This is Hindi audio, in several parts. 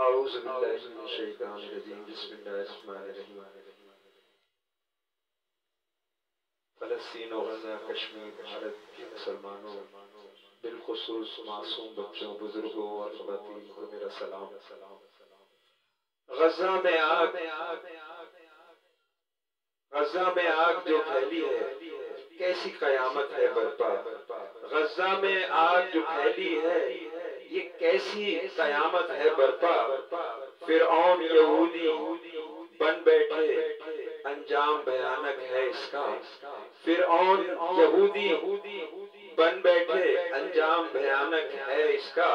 औज़ु बिल्लाहि मिनश शैतानिर रजीम। बिस्मिल्लाहिर रहमानिर रहीम। फ़लस्तीन और गज़ा, कश्मीर, भारत के मुसलमानों, बिलखुसूस मासूम बच्चों, बुजुर्गों और ख़वातीन को मेरा सलाम। गज़ा में आग, गज़ा में आग जो फैली है, कैसी कयामत है बर्पा। गज़ा में आग जो फैली है, ये कैसी कयामत है बर्पा। फिरऔन यहूदी बन बैठे, अंजाम भयानक है इसका। फिरऔन यहूदी बन बैठे, अंजाम भयानक है इसका।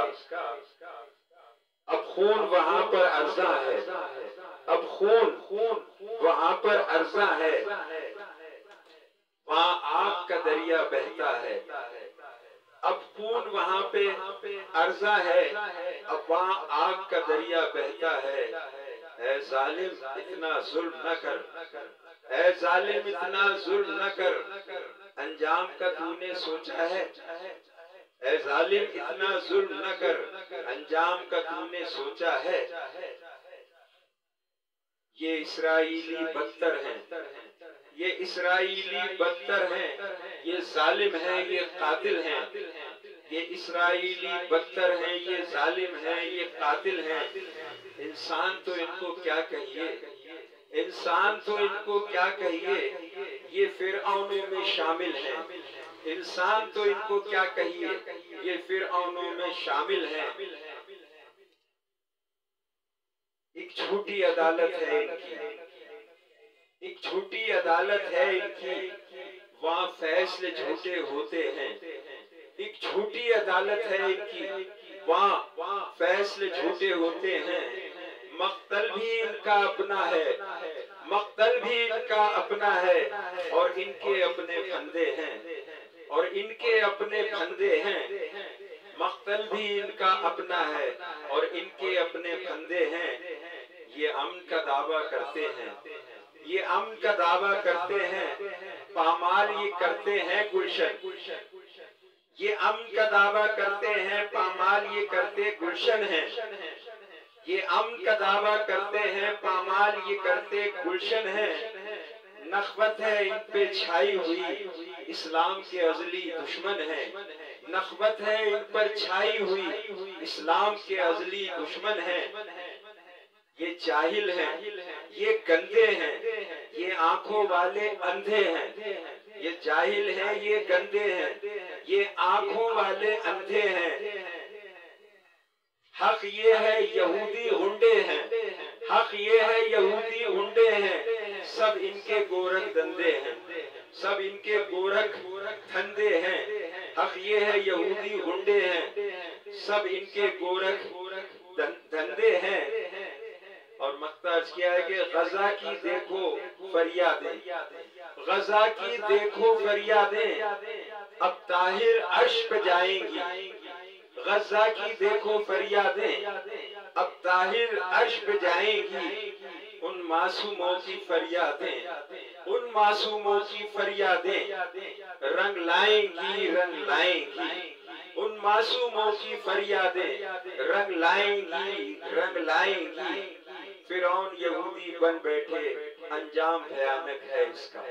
अब खून वहां पर अर्जा है, अब खून वहां पर अर्जा है, वहां आग का दरिया बहता है। अब खून वहां पे अर्जा है, अब वहां आग का दरिया बहता है। ऐ जालिम इतना जुल्म न कर, ऐ जालिम इतना जुल्म न कर, अंजाम का तूने सोचा है। ऐ जालिम इतना जुल्म न कर, अंजाम का तूने सोचा है। ये इसराइली बदतर हैं, ये इसराइली बदतर हैं, ये जालिम हैं, ये कातिल हैं। ये इसराइली बदतर हैं, ये जालिम हैं, ये कातिल हैं। इंसान तो इनको क्या कहिए, इंसान तो इनको क्या कहिए, ये फिरऔनों में शामिल हैं। इंसान तो इनको क्या कहिए, ये फिरऔनों में शामिल हैं। एक झूठी अदालत है इनकी, एक झूठी अदालत है इनकी, वहां फैसले झूठे होते हैं। एक झूठी अदालत है इनकी, वहां फैसले झूठे होते हैं। मक्तल भी इनका अपना है, मक्तल भी इनका अपना है, और इनके अपने फंदे हैं, और इनके अपने फंदे हैं। मक्तल भी इनका अपना है, और इनके अपने फंदे हैं। ये अमन का दावा करते हैं, ये अमन का दावा करते हैं, पामाल ये करते हैं गुलशन। ये अमन का दावा करते हैं, पामाल ये करते गुलशन हैं। ये अमन का दावा करते हैं, पामाल ये करते गुलशन हैं। नखवत है इन पे छाई हुई, इस्लाम के अजली दुश्मन हैं। नखवत है इन पर छाई हुई, इस्लाम के अजली दुश्मन हैं। ये जाहिल हैं, ये गंदे हैं, ये आंखों वाले अंधे हैं। ये जाहिल हैं, ये गंदे हैं, ये आंखों वाले अंधे हैं। हक ये है यहूदी हुंडे हैं, हक ये है यहूदी हुंडे हैं। सब इनके गोरख धंधे हैं, सब इनके गोरख धंधे हैं। हक ये है यहूदी हुंडे हैं, सब इनके गोरख धंधे हैं। और मख्ताज किया है कि गजा की देखो फरियादें, गजा की देखो फरियादें, अब ताहिर अर्श पे जाएंगी। गजा की देखो फरियादें, अब ताहिर अर्श पे जाएंगी। उन मासूमों की फरियादें, उन मासूमों की फरियादें रंग लाएंगी, रंग लाएंगी। उन मासूमों की फरियादें रंग लाएंगी, रंग लाएंगी। फिरौन यहूदी बन बैठे, अंजाम भयानक है इसका।